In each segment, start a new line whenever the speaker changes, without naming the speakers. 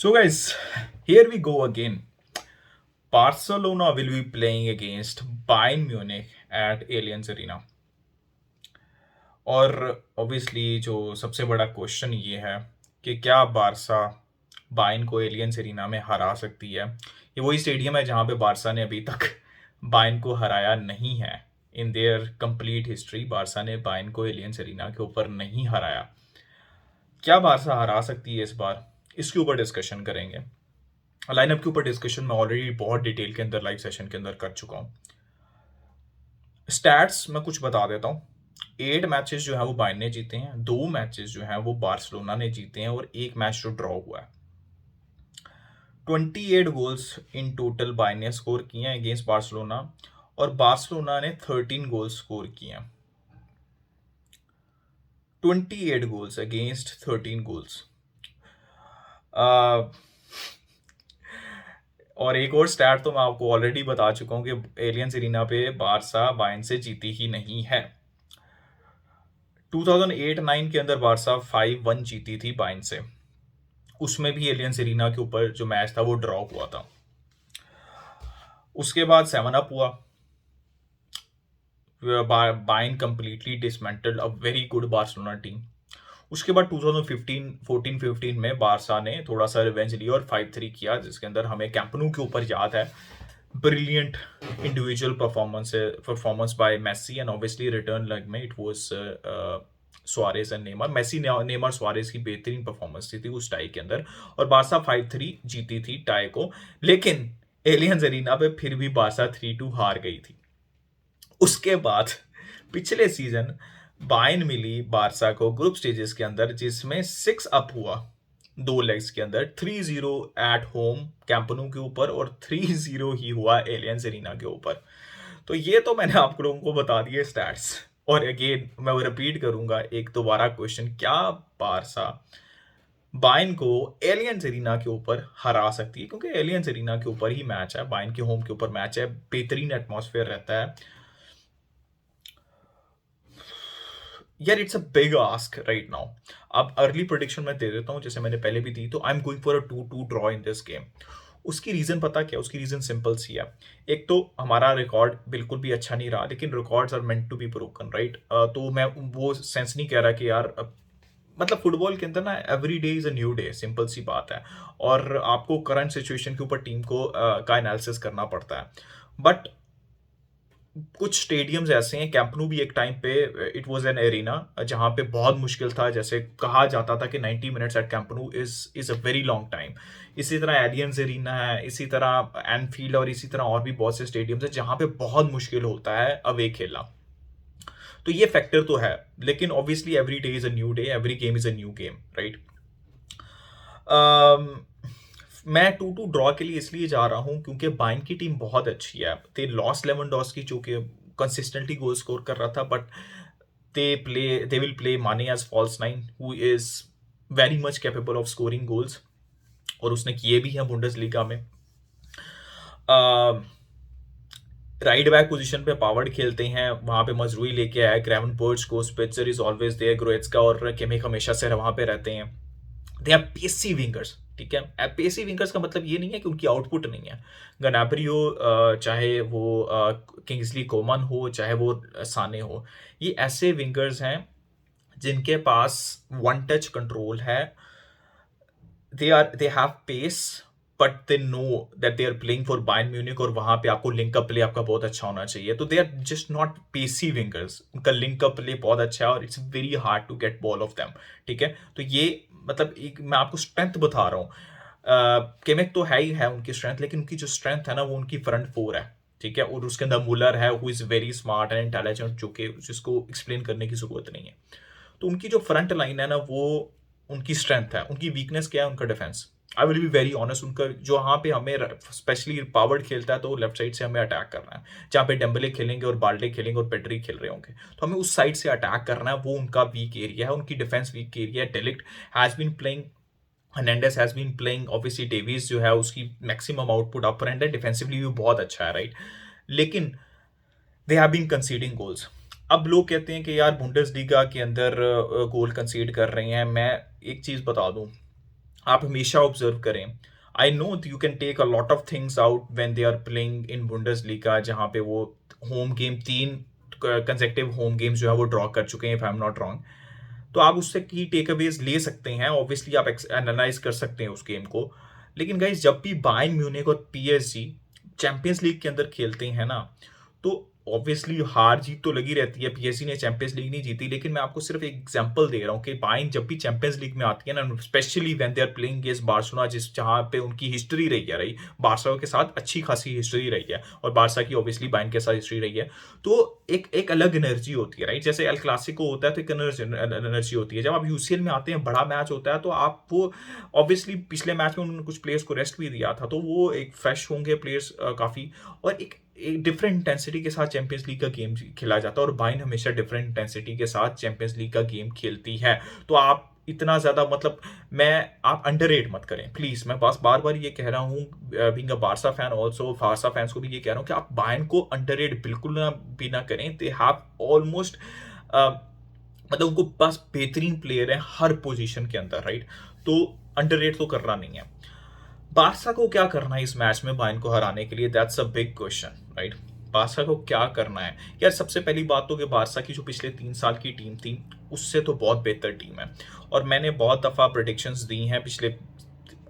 So, guys, here we go again. Barcelona will be playing against Bayern Munich at Allianz Arena. और obviously जो सबसे बड़ा question ये है कि क्या बारसा बायर्न को एलियंस एरिना में हरा सकती है। ये वही स्टेडियम है जहाँ पे बारसा ने अभी तक बायर्न को हराया नहीं है। In their complete history Barça ने बायर्न को एलियंस एरिना के ऊपर नहीं हराया। क्या बारसा हरा सकती है इस बार, इसके ऊपर डिस्कशन करेंगे। लाइनअप के ऊपर डिस्कशन मैं ऑलरेडी बहुत डिटेल के अंदर लाइव सेशन के अंदर कर चुका हूँ। स्टैट्स मैं कुछ बता देता हूँ। 8 मैचेस जो है वो बायर्न ने जीते हैं, 2 मैचेस जो है वो बार्सिलोना ने जीते हैं और 1 मैच जो ड्रॉ हुआ है। 28 गोल्स इन टोटल बायर्न ने स्कोर किए हैं अगेंस्ट बार्सिलोना और बार्सिलोना ने 13 गोल्स स्कोर किए हैं। 28 गोल्स अगेंस्ट 13 गोल्स। और एक और स्टैट तो मैं आपको ऑलरेडी बता चुका हूं कि एलियंस एरिना पे बारसा बायर्न से जीती ही नहीं है। 2008-9 के अंदर बारसा 5-1 जीती थी बायर्न से। उसमें भी एलियंस एरिना के ऊपर जो मैच था वो ड्रॉ हुआ था। उसके बाद 7-अप हुआ। Bayern completely dismantled a very good Barcelona team. उसके बाद 2014-15 में बारसा ने थोड़ा सा रिवेंज लिया और 5-3 किया, जिसके अंदर हमें कैंप nou के ऊपर याद है brilliant individual performance by Messi and obviously return leg में it was Suarez and Neymar. Messi Neymar Suarez की बेहतरीन परफॉर्मेंस थी उस टाई के अंदर और बारसा 5-3 जीती थी टाई को। लेकिन एलियंस एरिना पे फिर भी बारसा 3-2 हार गई थी। उसके बाद पिछले सीजन बायर्न मिली बारसा को ग्रुप स्टेजेस के अंदर, जिसमें 6-अप हुआ 2 लेग्स के अंदर। 3-0 एट होम कैंप nou के ऊपर और 3-0 ही हुआ एलियंस एरिना के ऊपर। तो ये तो मैंने आप लोगों को बता दिए स्टैट्स। और अगेन मैं वो रिपीट करूंगा एक दोबारा क्वेश्चन, क्या बारसा बायर्न को एलियंस एरिना के ऊपर हरा सकती है? क्योंकि एलियंस एरिना के ऊपर ही मैच है, बायर्न के होम के ऊपर मैच है, बेहतरीन एटमॉस्फेयर रहता है यार। It's a big ask right now. अब अर्ली प्रोडिक्शन मैं दे देता हूं जैसे मैंने पहले भी दी, तो I am going for a 2-2 draw in this game. उसकी रीजन पता क्या? उसकी रीजन सिंपल सी है। एक तो हमारा रिकॉर्ड बिल्कुल भी अच्छा नहीं रहा, लेकिन records are meant to be broken, right? तो मैं वो सेंस नहीं कह रहा कि यार मतलब फुटबॉल के अंदर ना every day is a new day, simple सी बात है। और आपको करंट सिचुएशन के ऊपर टीम को का एनालिसिस करना पड़ता है। बट कुछ स्टेडियम्स ऐसे हैं, कैंप nou भी एक टाइम पे इट वाज एन एरिना जहां पे बहुत मुश्किल था, जैसे कहा जाता था कि 90 minutes at Camp nou is a very long time. इसी तरह एलियंस एरिना है, इसी तरह एनफील्ड और इसी तरह और भी बहुत से स्टेडियम्स हैं जहां पे बहुत मुश्किल होता है अवे खेलना। तो ये फैक्टर तो है, लेकिन obviously every day is a new day, every game is a new game, right? मैं 2-2 ड्रॉ के लिए इसलिए जा रहा हूं क्योंकि बायर्न की टीम बहुत अच्छी है। दे लॉस्ट लेवेंडोस्की जो कि कंसिस्टेंटली गोल स्कोर कर रहा था, but they will play Mané as false nine who is very much capable of scoring goals, और उसने किए भी हैं बुंडेसलीगा में। राइट बैक पोजीशन पे पावर्ड खेलते हैं, वहां पे मजरूई लेके आया ग्रेवेनबर्च को, Sabitzer is always there, Goretzka और किमिक हमेशा से वहां पे रहते हैं। दे आर पेसी विंगर्स, ठीक है? पेसी विंगर्स का मतलब ये नहीं है कि उनकी आउटपुट नहीं है। गनाब्री हो, चाहे वो किंग्सली कोमन हो, चाहे वो साने हो, ये ऐसे विंगर्स हैं जिनके पास वन टच कंट्रोल है। They have pace, but they know that they are playing for Bayern Munich, और वहां पे आपको लिंक अप प्ले आपका बहुत अच्छा होना चाहिए। तो they are just not pacey wingers, उनका लिंक अप प्ले बहुत अच्छा है और it's very hard to get ball off them, ठीक है? तो ये मतलब एक मैं आपको स्ट्रेंथ बता रहा हूँ। केमिक तो है ही है उनकी स्ट्रेंथ, लेकिन उनकी जो स्ट्रेंथ है ना वो उनकी फ्रंट फोर है, ठीक है? और उसके अंदर मुलर है who is very smart and intelligent, जो कि जिसको एक्सप्लेन करने की जरूरत नहीं है। तो उनकी जो फ्रंट लाइन है ना वो उनकी स्ट्रेंथ है। उनकी वीकनेस क्या है? उनका defence. I will be very honest, उनका जो वहाँ पे हमें स्पेशली पावर्ड खेलता है तो लेफ्ट साइड से हमें अटैक करना है। जहाँ पे डेम्बले खेलेंगे और बाल्डे खेलेंगे और पेड्री खेल रहे होंगे, तो हमें उस साइड से अटैक करना है। वो उनका वीक एरिया है, उनकी डिफेंस वीक एरिया है। De Ligt has been playing, Hernandez has been playing, obviously Davies जो है उसकी मैक्सिमम आउटपुट अपर एंड है, डिफेंसिवली भी बहुत अच्छा है, राइट? लेकिन they have been conceding goals. अब लोग कहते हैं कि यार बुंडेसलीगा के अंदर गोल कंसीड कर रहे हैं। मैं एक चीज बता दूं, आप हमेशा ऑब्जर्व करें। I know you can take a lot of things out when they are playing in Bundesliga, जहाँ पे वो home game 3 consecutive home games जो है वो ड्रॉ कर चुके हैं, if I am not wrong. तो आप उससे की टेक अवेज ले सकते हैं, ऑब्वियसली आप एनालाइज कर सकते हैं उस गेम को। लेकिन गाइस, जब भी बायर्न म्यूनिख और पीएसजी चैंपियंस लीग के अंदर खेलते हैं ना, तो ऑब्वियसली हार जीत तो लगी रहती है। पीएसजी ने चैंपियंस लीग नहीं जीती, लेकिन मैं आपको सिर्फ एक एग्जांपल दे रहा हूँ कि बायर्न जब भी चैंपियंस लीग में आती है ना, specially when they are playing against Barcelona, जहाँ पे उनकी हिस्ट्री रही है, रही बार्सा के साथ अच्छी खासी हिस्ट्री रही है, और बार्सा की ऑब्वियसली बायर्न के साथ हिस्ट्री रही है। तो एक एक अलग एनर्जी होती है, राइट? जैसे एल क्लासिको होता है तो एक एनर्जी होती है। जब आप यूसीएल में आते हैं, बड़ा मैच होता है, तो आप वो ऑब्वियसली पिछले मैच में उन्होंने कुछ प्लेयर्स को रेस्ट भी दिया था, तो वो एक फ्रेश होंगे प्लेयर्स काफी, और एक डिफरेंट इंटेंसिटी के साथ चैंपियंस लीग का गेम खेला जाता है, और बायर्न हमेशा डिफरेंट इंटेंसिटी के साथ चैंपियंस लीग का गेम खेलती है। तो आप इतना ज्यादा मतलब मैं आप अंडररेट मत करें प्लीज। मैं बस बार बार ये कह रहा हूँ, being a Barca fan also, Barca fans को भी ये कह रहा हूँ कि आप बायर्न को अंडररेट बिल्कुल ना भी ना करें। दे हैव ऑलमोस्ट मतलब उनको पास बेहतरीन प्लेयर है हर पोजीशन के अंदर, राइट? तो अंडररेट तो करना नहीं है। बारसा को क्या करना है इस मैच में बायर्न को हराने के लिए? That's a big question, right? Barça को क्या करना है यार? सबसे पहली बात तो कि बारसा की जो पिछले 3 साल की टीम थी, उससे तो बहुत बेहतर टीम है। और मैंने बहुत दफा प्रेडिक्शंस दी हैं पिछले,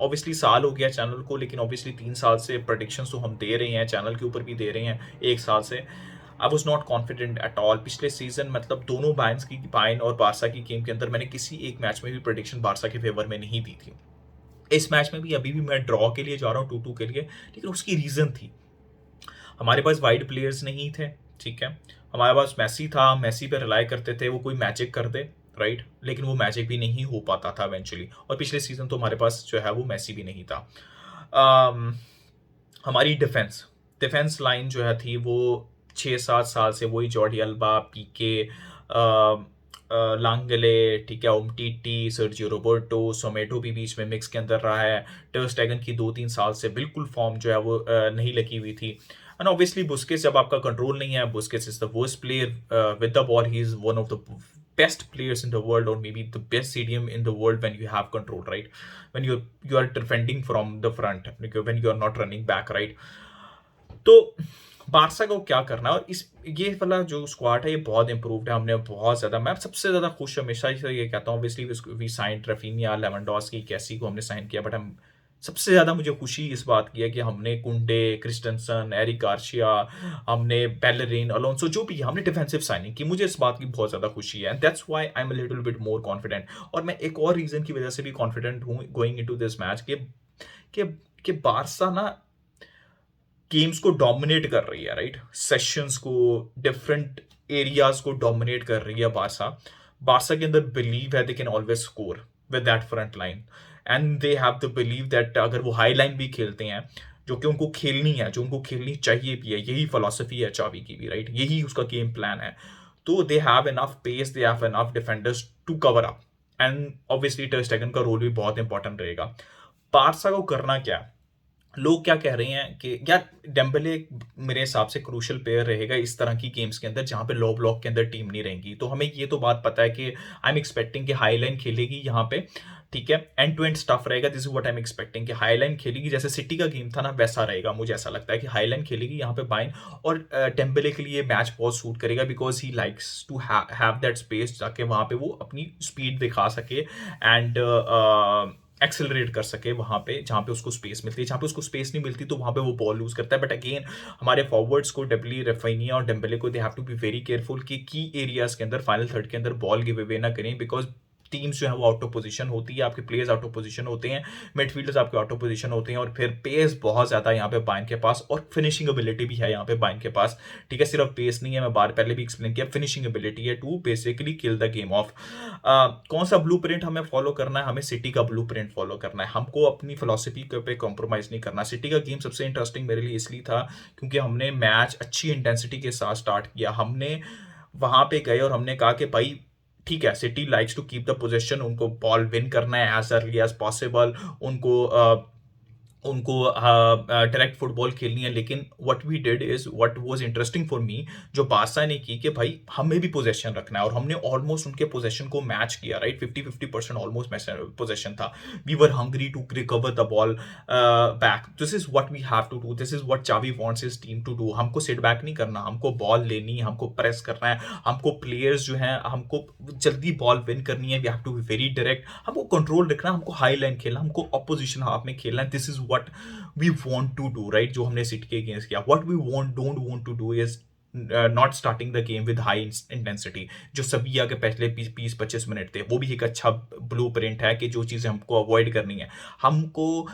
ऑब्वियसली साल हो गया चैनल को, लेकिन ऑब्वियसली 3 साल से प्रेडिक्शंस तो हम दे रहे हैं, चैनल के ऊपर भी दे रहे हैं 1 साल से। I was not confident at all पिछले सीजन, मतलब दोनों बायर्न और बारसा की गेम के अंदर मैंने किसी एक मैच में भी प्रेडिक्शन बारसा के फेवर में नहीं दी थी। इस मैच में भी अभी भी मैं ड्रॉ के लिए जा रहा हूँ, 2-2 के लिए, लेकिन उसकी रीजन थी, हमारे पास वाइड प्लेयर्स नहीं थे, ठीक है? हमारे पास मैसी था, मैसी पे रिलाई करते थे वो कोई मैजिक कर दे, राइट? लेकिन वो मैजिक भी नहीं हो पाता था इवेंचुअली, और पिछले सीजन तो हमारे पास जो है वो मैसी भी नहीं था। अम, हमारी डिफेंस डिफेंस लाइन जो है थी वो 6-7 साल से वही जॉर्डी अल्बा, पीके, लांगले, ठीक है, उमटीटी, सर्जियो रोबर्टो, सोमेटो भी बीच में मिक्स के अंदर रहा है। टर स्टेगन की 2-3 साल से बिल्कुल फॉर्म जो है वो नहीं लगी हुई थी। एंड ऑब्वियसली बुस्केट्स, जब आपका कंट्रोल नहीं है, Busquets is the worst player with the ball, he is one of the best players in the world, or maybe the best CDM in the world when you have control, right? When you are defending from the front, when you are not running back, right? तो Barça को क्या करना है? और इस ये वाला जो स्क्वाड है ये बहुत इंप्रूव्ड है, हमने बहुत ज्यादा, मैं सबसे ज्यादा खुश हमेशा से ये कहता हूँ, obviously we sign Raphinha, Lewandowski, Kessie को हमने साइन किया, बट हम सबसे ज्यादा मुझे खुशी इस बात की है कि हमने कुंडे, क्रिस्टनसन, एरिक गार्शिया, हमने बेलरिन, अलोंसो, जो भी हमने डिफेंसिव साइनिंग की, मुझे इस बात की बहुत ज्यादा खुशी है। That's why I am a little bit more confident. और मैं एक और रीजन की वजह से भी कॉन्फिडेंट हूँ गोइंग इनटू दिस मैच कि कि बारसा ना गेम्स को डोमिनेट कर रही है, राइट? सेशंस को, डिफरेंट एरियाज को डोमिनेट कर रही है बारसा। बारसा के अंदर बिलीव है they can always score with that front line, and they have the believe that अगर वो हाई लाइन भी खेलते हैं, जो कि उनको खेलनी है, जो उनको खेलनी चाहिए भी है, यही फिलॉसफी है चावी की भी, राइट? यही उसका गेम प्लान है। तो they have enough pace, they have enough defenders to cover up, and obviously Ter Stegen का रोल भी बहुत इंपॉर्टेंट रहेगा। बारसा को करना क्या है? लोग क्या कह रहे हैं कि यार डेम्बले मेरे हिसाब से क्रूशियल प्लेयर रहेगा इस तरह की गेम्स के अंदर जहां पे लो ब्लॉक के अंदर टीम नहीं रहेगी। तो हमें ये तो बात पता है कि आई एम एक्सपेक्टिंग कि हाई लाइन खेलेगी यहाँ पे, ठीक है? एंड टू एंड स्टफ रहेगा, this is what I am expecting कि हाई लाइन खेलेगी, जैसे सिटी का गेम था ना वैसा रहेगा। मुझे ऐसा लगता है कि हाई लाइन खेलेगी यहाँ पे बायर्न, और डेम्बले के लिए मैच बहुत सूट करेगा, because he likes to have that space, जाके वहां पे वो अपनी स्पीड दिखा सके एंड एक्सेलरेट कर सके वहां पे जहां पे उसको स्पेस मिलती है। जहां पे उसको स्पेस नहीं मिलती तो वहां पे वो बॉल लूज करता है। बट अगेन हमारे फॉरवर्ड्स को, डब्ली, रफीनिया और डेम्बले को, they have to be very careful कि की एरियाज के अंदर, फाइनल थर्ड के अंदर बॉल गिव अवे ना करें, बिकॉज टीम्स जो है वो आउट ऑफ पोजीशन होती है, आपके प्लेयर्स आउट ऑफ पोजीशन होते हैं, मिडफील्डर्स आपके आउट ऑफ पोजीशन होते हैं, और फिर पेस बहुत ज्यादा यहाँ पे बायर्न के पास, और फिनिशिंग एबिलिटी भी है यहाँ पे बायर्न के पास, ठीक है? सिर्फ पेस नहीं है, मैं बार पहले भी एक्सप्लेन किया, फिनिशिंग एबिलिटी है to basically kill the game off. कौन सा ब्लूप्रिंट हमें फॉलो करना है? हमें सिटी का ब्लूप्रिंट फॉलो करना है, हमको अपनी फिलॉसफी के पे कॉम्प्रोमाइज नहीं करना। सिटी का गेम सबसे इंटरेस्टिंग मेरे लिए इसलिए था क्योंकि हमने मैच अच्छी इंटेंसिटी के साथ स्टार्ट किया। हमने वहां पे गए और हमने कहा कि भाई ठीक है, City likes to keep the position, उनको बॉल विन करना है एज अर्ली एज पॉसिबल, उनको उनको डायरेक्ट फुटबॉल खेलनी है, लेकिन what we did is what was interesting for me, जो बार्सा ने की कि भाई हमें भी पोज़ेशन रखना है और हमने ऑलमोस्ट उनके पोज़ेशन को मैच किया, राइट? 50-50% ऑलमोस्ट मैच पोज़ेशन था। We were hungry to recover the ball back. This is what we have to do, this is what Xavi wants his team to do. हमको सिट बैक नहीं करना, हमको ball लेनी है, हमको press करना है, हमको प्लेयर्स जो हैं, हमको जल्दी बॉल विन करनी है, we have to be very direct, हमको कंट्रोल रखना है, हमको हाई लाइन खेलना, हमको ऑपोजिशन हाफ में खेलना है। This is what we want to do, right? जो हमने सिटी के अगेंस्ट किया। What we don't want to do is not starting the game with high intensity. जो सबिया के पहले 20-25 मिनट थे, वो भी एक अच्छा ब्लू प्रिंट है कि जो चीज़ें हमको अवॉइड करनी है। हमको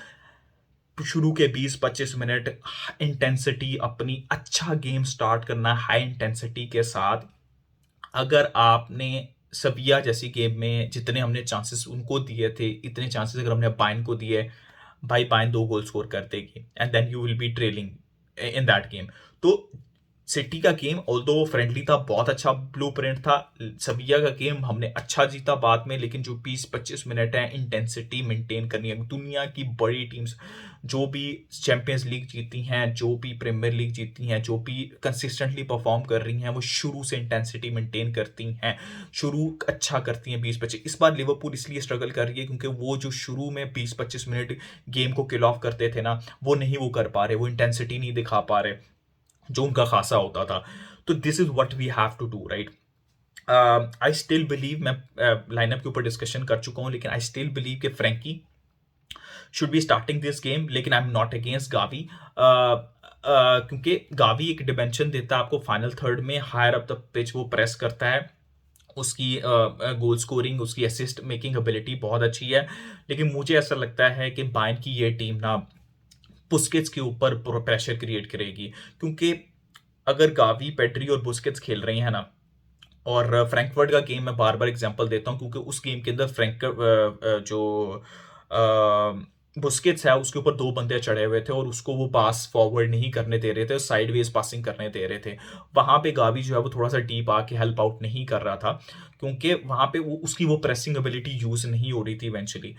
शुरू के 20-25 मिनट इंटेंसिटी अपनी अच्छा गेम स्टार्ट करना है हाई इंटेंसिटी के साथ। अगर आपने सबिया जैसी गेम में जितने हमने चांसेस उनको दिए थे, इतने चांसेस अगर हमने बायर्न को दिए, भाई बायर्न 2 गोल स्कोर कर देगी and then you will be trailing in that game. तो सिटी का गेम ऑल्दो फ्रेंडली था, बहुत अच्छा ब्लूप्रिंट था। सबिया का गेम हमने अच्छा जीता बाद में, लेकिन जो 20-25 मिनट है इंटेंसिटी मेंटेन करनी है। दुनिया की बड़ी टीम्स जो भी चैंपियंस लीग जीती हैं, जो भी प्रीमियर लीग जीती हैं, जो भी कंसिस्टेंटली परफॉर्म कर रही हैं, वो शुरू से इंटेंसिटी मेंटेन करती हैं, शुरू अच्छा करती हैं 20-25। इस बार लिवरपूल इसलिए स्ट्रगल कर रही है क्योंकि वो जो शुरू में 20-25 मिनट गेम को किल ऑफ करते थे ना, वो नहीं वो कर पा रहे, वो इंटेंसिटी नहीं दिखा पा रहे जो उनका खासा होता था। तो this is what we have to do, right? I still believe, मैं लाइनअप के ऊपर डिस्कशन कर चुका हूं, लेकिन आई स्टिल बिलीव कि Frenkie should be starting this game, लेकिन I am not against Gavi. क्योंकि गावी एक डिमेंशन देता है आपको फाइनल थर्ड में, हायर अप द पिच वो प्रेस करता है, उसकी गोल स्कोरिंग, उसकी असिस्ट मेकिंग एबिलिटी बहुत अच्छी है। लेकिन मुझे ऐसा लगता है कि बायर्न की ये टीम ना बुस्केट्स के ऊपर प्रेशर क्रिएट करेगी, क्योंकि अगर गावी, पेड्री और बुस्केट्स खेल रही हैं ना, और फ्रैंकफर्ट का गेम मैं बार बार एग्जांपल देता हूं क्योंकि उस गेम के अंदर जो बुस्केट्स है उसके ऊपर 2 बंदे चढ़े हुए थे और उसको वो पास फॉरवर्ड नहीं करने दे रहे थे, साइडवेज पासिंग करने दे रहे थे। वहां पे गावी जो है वो थोड़ा सा डीप आके हेल्प आउट नहीं कर रहा था, क्योंकि वहां पे वो उसकी वो प्रेसिंग एबिलिटी यूज नहीं हो रही थी इवेंचुअली।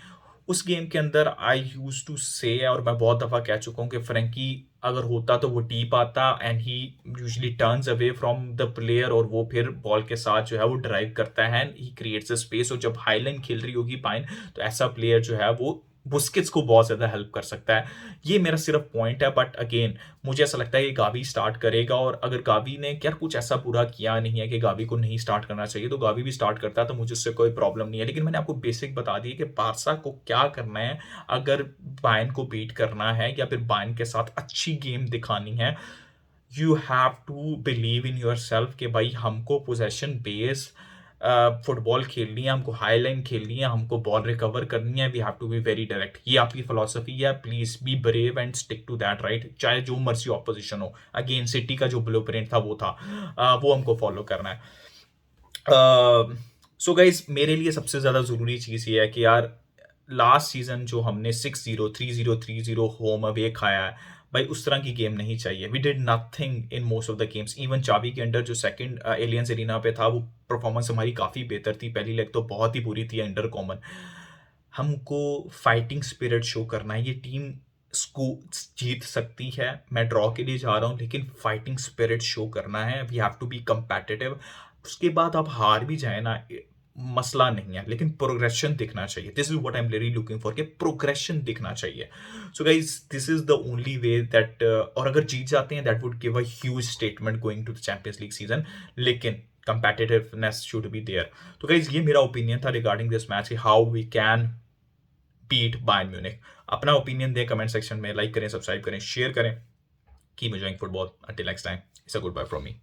उस गेम के अंदर आई यूज टू से, और मैं बहुत दफा कह चुका हूँ कि फ्रैंकी अगर होता तो वो डीप आता and he usually turns away from the player, और वो फिर बॉल के साथ जो है वो ड्राइव करता है, ही क्रिएट्स अ स्पेस। और जब हाईलाइन खेल रही होगी पाइन, तो ऐसा प्लेयर जो है वो बुस्केट्स को बहुत ज्यादा हेल्प कर सकता है। ये मेरा सिर्फ पॉइंट है, बट अगेन मुझे ऐसा लगता है कि गावी स्टार्ट करेगा, और अगर गावी ने क्या कुछ ऐसा बुरा किया नहीं है कि गावी को नहीं स्टार्ट करना चाहिए, तो गावी भी स्टार्ट करता है तो मुझे उससे कोई प्रॉब्लम नहीं है। लेकिन मैंने आपको बेसिक बता दी कि बारसा को क्या करना है अगर बायर्न को बीट करना है या फिर बायर्न के साथ अच्छी गेम दिखानी है। You have to believe in yourself कि भाई हमको पोजेशन बेस फुटबॉल खेलनी है, हमको हाई लाइन खेलनी है, हमको बॉल रिकवर करनी है, we have to be very direct. ये आपकी फिलोसफी है, please be brave and stick to that, right? चाहे जो मर्जी ऑपोजिशन हो। अगेन सिटी का जो ब्लूप्रिंट था वो था, वो हमको फॉलो करना है। सो गाइज, मेरे लिए सबसे ज्यादा जरूरी चीज ये है कि यार लास्ट सीजन जो हमने 6-0 3-0 3-0 होम अवे खाया है, भाई उस तरह की गेम नहीं चाहिए। We did nothing in most of the games. Even चाबी के अंडर जो सेकंड एलियंस एरिना पे था, वो परफॉर्मेंस हमारी काफी बेहतर थी। पहली लेग तो बहुत ही बुरी थी अंडर कॉमन। हमको फाइटिंग स्पिरिट शो करना है। ये टीम को जीत सकती है, मैं ड्रॉ के लिए जा रहा हूँ, लेकिन फाइटिंग स्पिरिट शो करना है। We have to be competitive. उसके बाद आप हार भी जाए ना, मसला नहीं है, लेकिन प्रोग्रेशन दिखना चाहिए। This is what I am really looking for, कि प्रोग्रेशन दिखना चाहिए। So guys, this is the only way that, और अगर जीत जाते हैं that would give a huge statement going to the Champions League season, लेकिन कंपेटिटिवनेस शुड बी देयर। तो गाइज, ये मेरा ओपिनियन था regarding this match, how we can beat Bayern Munich. अपना ओपिनियन दें कमेंट सेक्शन में, लाइक करें, subscribe करें, शेयर करें। Keep enjoying football. Until next time, it's a goodbye from me.